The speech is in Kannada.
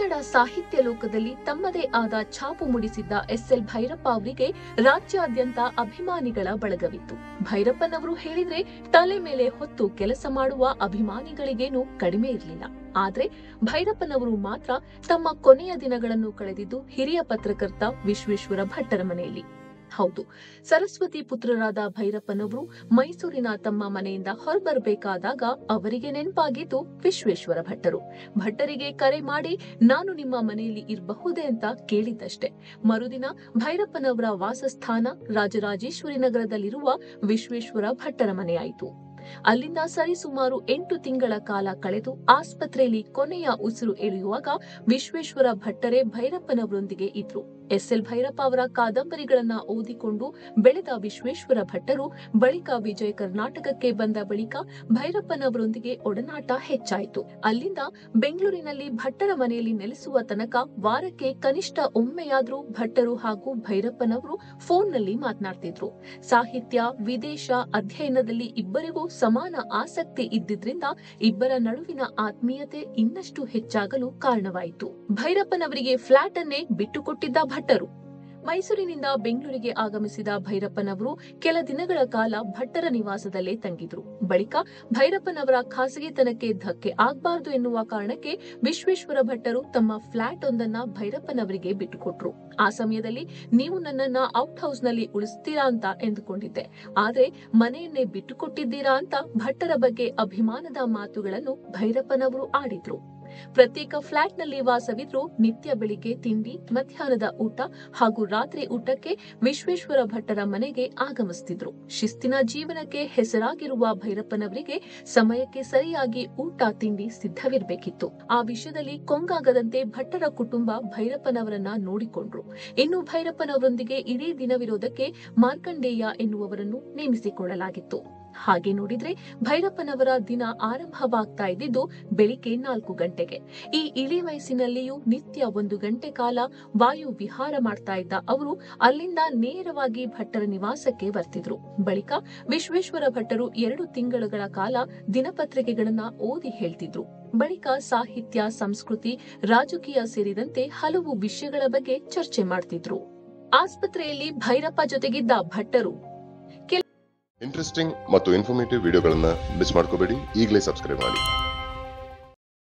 ಕನ್ನಡ ಸಾಹಿತ್ಯ ಲೋಕದಲ್ಲಿ ತಮ್ಮದೇ ಆದ ಛಾಪು ಮೂಡಿಸಿದ್ದ ಎಸ್.ಎಲ್. ಭೈರಪ್ಪ ಅವರಿಗೆ ರಾಜ್ಯಾದ್ಯಂತ ಅಭಿಮಾನಿಗಳ ಬಳಗವಿತ್ತು. ಭೈರಪ್ಪನವರು ಹೇಳಿದ್ರೆ ತಲೆ ಮೇಲೆ ಹೊತ್ತು ಕೆಲಸ ಮಾಡುವ ಅಭಿಮಾನಿಗಳಿಗೇನು ಕಡಿಮೆ ಇರಲಿಲ್ಲ. ಆದ್ರೆ ಭೈರಪ್ಪನವರು ಮಾತ್ರ ತಮ್ಮ ಕೊನೆಯ ದಿನಗಳನ್ನು ಕಳೆದಿದ್ದು ಹಿರಿಯ ಪತ್ರಕರ್ತ ವಿಶ್ವೇಶ್ವರ ಭಟ್ಟರ ಮನೆಯಲ್ಲಿ. ಹೌದು, ಸರಸ್ವತಿ ಪುತ್ರರಾದ ಭೈರಪ್ಪನವರು ಮೈಸೂರಿನ ತಮ್ಮ ಮನೆಯಿಂದ ಹೊರಬರಬೇಕಾದಾಗ ಅವರಿಗೆ ನೆನಪಾಗಿದ್ದು ವಿಶ್ವೇಶ್ವರ ಭಟ್ಟರು. ಭಟ್ಟರಿಗೆ ಕರೆ ಮಾಡಿ ನಾನು ನಿಮ್ಮ ಮನೆಯಲ್ಲಿ ಇರಬಹುದೇ ಅಂತ ಕೇಳಿದ್ದಷ್ಟೇ. ಮರುದಿನ ಭೈರಪ್ಪನವರ ವಾಸಸ್ಥಾನ ರಾಜರಾಜೇಶ್ವರಿ ನಗರದಲ್ಲಿರುವ ವಿಶ್ವೇಶ್ವರ ಭಟ್ಟರ ಮನೆಯಾಯಿತು. ಅಲ್ಲಿಂದ ಸರಿಸುಮಾರು 8 ತಿಂಗಳ ಕಾಲ ಕಳೆದು ಆಸ್ಪತ್ರೆಯಲ್ಲಿ ಕೊನೆಯ ಉಸಿರು ಎಳೆಯುವಾಗ ವಿಶ್ವೇಶ್ವರ ಭಟ್ಟರೇ ಭೈರಪ್ಪನವರೊಂದಿಗೆ ಇದ್ರು. ಎಸ್.ಎಲ್. ಭೈರಪ್ಪ ಅವರ ಕಾದಂಬರಿಗಳನ್ನ ಓದಿಕೊಂಡು ಬೆಳೆದ ವಿಶ್ವೇಶ್ವರ ಭಟ್ಟರು ಬಳಿಕ ವಿಜಯ ಕರ್ನಾಟಕಕ್ಕೆ ಬಂದ ಬಳಿಕ ಭೈರಪ್ಪನವರೊಂದಿಗೆ ಒಡನಾಟ ಹೆಚ್ಚಾಯಿತು. ಅಲ್ಲಿಂದ ಬೆಂಗಳೂರಿನಲ್ಲಿ ಭಟ್ಟರ ಮನೆಯಲ್ಲಿ ನೆಲೆಸುವ ತನಕ ವಾರಕ್ಕೆ ಕನಿಷ್ಠ ಒಮ್ಮೆಯಾದ್ರೂ ಭಟ್ಟರು ಹಾಗೂ ಭೈರಪ್ಪನವರು ಫೋನ್ನಲ್ಲಿ ಮಾತನಾಡ್ತಿದ್ರು. ಸಾಹಿತ್ಯ, ವಿದೇಶ ಅಧ್ಯಯನದಲ್ಲಿ ಇಬ್ಬರಿಗೂ ಸಮಾನ ಆಸಕ್ತಿ ಇದ್ದಿದ್ರಿಂದ ಇಬ್ಬರ ನಡುವಿನ ಆತ್ಮೀಯತೆ ಇನ್ನಷ್ಟು ಹೆಚ್ಚಾಗಲು ಕಾರಣವಾಯಿತು. ಭೈರಪ್ಪನವರಿಗೆ ಫ್ಲಾಟ್ ಅನ್ನೇ ಬಿಟ್ಟುಕೊಟ್ಟಿದ್ದ ಭಟ್ಟರು. ಮೈಸೂರಿನಿಂದ ಬೆಂಗಳೂರಿಗೆ ಆಗಮಿಸಿದ ಭೈರಪ್ಪನವರು ಕೆಲ ದಿನಗಳ ಕಾಲ ಭಟ್ಟರ ನಿವಾಸದಲ್ಲೇ ತಂಗಿದ್ರು. ಬಳಿಕ ಭೈರಪ್ಪನವರ ಖಾಸಗಿತನಕ್ಕೆ ಧಕ್ಕೆ ಆಗಬಾರದು ಎನ್ನುವ ಕಾರಣಕ್ಕೆ ವಿಶ್ವೇಶ್ವರ ಭಟ್ಟರು ತಮ್ಮ ಫ್ಲಾಟ್ ಒಂದನ್ನ ಭೈರಪ್ಪನವರಿಗೆ ಬಿಟ್ಟುಕೊಟ್ರು. ಆ ಸಮಯದಲ್ಲಿ ನೀವು ನನ್ನನ್ನ ಔಟ್ ಹೌಸ್ ನಲ್ಲಿ ಉಳಿಸ್ತೀರಾ ಅಂತ ಎಂದುಕೊಂಡಿದ್ದೆ, ಆದ್ರೆ ಮನೆಯನ್ನೇ ಬಿಟ್ಟುಕೊಟ್ಟಿದ್ದೀರಾ ಅಂತ ಭಟ್ಟರ ಬಗ್ಗೆ ಅಭಿಮಾನದ ಮಾತುಗಳನ್ನು ಭೈರಪ್ಪನವರು ಆಡಿದ್ರು. ಪ್ರತ್ಯೇಕ ಫ್ಲಾಟ್ನಲ್ಲಿ ವಾಸವಿದ್ರು ನಿತ್ಯ ಬೆಳಿಗ್ಗೆ ತಿಂಡಿ, ಮಧ್ಯಾಹ್ನದ ಊಟ ಹಾಗೂ ರಾತ್ರಿ ಊಟಕ್ಕೆ ವಿಶ್ವೇಶ್ವರ ಭಟ್ಟರ ಮನೆಗೆ ಆಗಮಿಸುತ್ತಿದ್ರು. ಶಿಸ್ತಿನ ಜೀವನಕ್ಕೆ ಹೆಸರಾಗಿರುವ ಭೈರಪ್ಪನವರಿಗೆ ಸಮಯಕ್ಕೆ ಸರಿಯಾಗಿ ಊಟ ತಿಂಡಿ ಸಿದ್ಧವಿರಬೇಕಿತ್ತು. ಆ ವಿಷಯದಲ್ಲಿ ಕೊಂಗಾಗದಂತೆ ಭಟ್ಟರ ಕುಟುಂಬ ಭೈರಪ್ಪನವರನ್ನ ನೋಡಿಕೊಂಡ್ರು. ಇನ್ನು ಭೈರಪ್ಪನವರೊಂದಿಗೆ ಇಡೀ ದಿನವಿರೋದಕ್ಕೆ ಮಾರ್ಕಂಡೇಯ ಎನ್ನುವವರನ್ನು ನೇಮಿಸಿಕೊಳ್ಳಲಾಗಿತ್ತು. ಹಾಗೆ ನೋಡಿದ್ರೆ ಭೈರಪ್ಪನವರ ದಿನ ಆರಂಭವಾಗ್ತಾ ಇದ್ದಿದ್ದು ಬೆಳಿಗ್ಗೆ 4 ಗಂಟೆಗೆ. ಈ ಇಳಿ ವಯಸ್ಸಿನಲ್ಲಿಯೂ ನಿತ್ಯ 1 ಗಂಟೆ ಕಾಲ ವಾಯು ವಿಹಾರ ಮಾಡ್ತಾ ಇದ್ದ ಅವರು ಅಲ್ಲಿಂದ ನೇರವಾಗಿ ಭಟ್ಟರ ನಿವಾಸಕ್ಕೆ ಬರ್ತಿದ್ರು. ಬಳಿಕ ವಿಶ್ವೇಶ್ವರ ಭಟ್ಟರು 2 ತಿಂಗಳುಗಳ ಕಾಲ ದಿನಪತ್ರಿಕೆಗಳನ್ನ ಓದಿ ಹೇಳ್ತಿದ್ರು. ಬಳಿಕ ಸಾಹಿತ್ಯ, ಸಂಸ್ಕೃತಿ, ರಾಜಕೀಯ ಸೇರಿದಂತೆ ಹಲವು ವಿಷಯಗಳ ಬಗ್ಗೆ ಚರ್ಚೆ ಮಾಡ್ತಿದ್ರು. ಆಸ್ಪತ್ರೆಯಲ್ಲಿ ಭೈರಪ್ಪ ಜೊತೆಗಿದ್ದ ಭಟ್ಟರು ಇಂಟ್ರೆಸ್ಟಿಂಗ್ ಮತ್ತು ಇನ್ಫಾರ್ಮೇಟಿವ್ ವಿಡಿಯೋಗಳನ್ನ ಮಿಸ್ ಮಾಡ್ಕೋಬೇಡಿ. ಈಗಲೇ ಸಬ್ಸ್ಕ್ರೈಬ್ ಮಾಡಿ.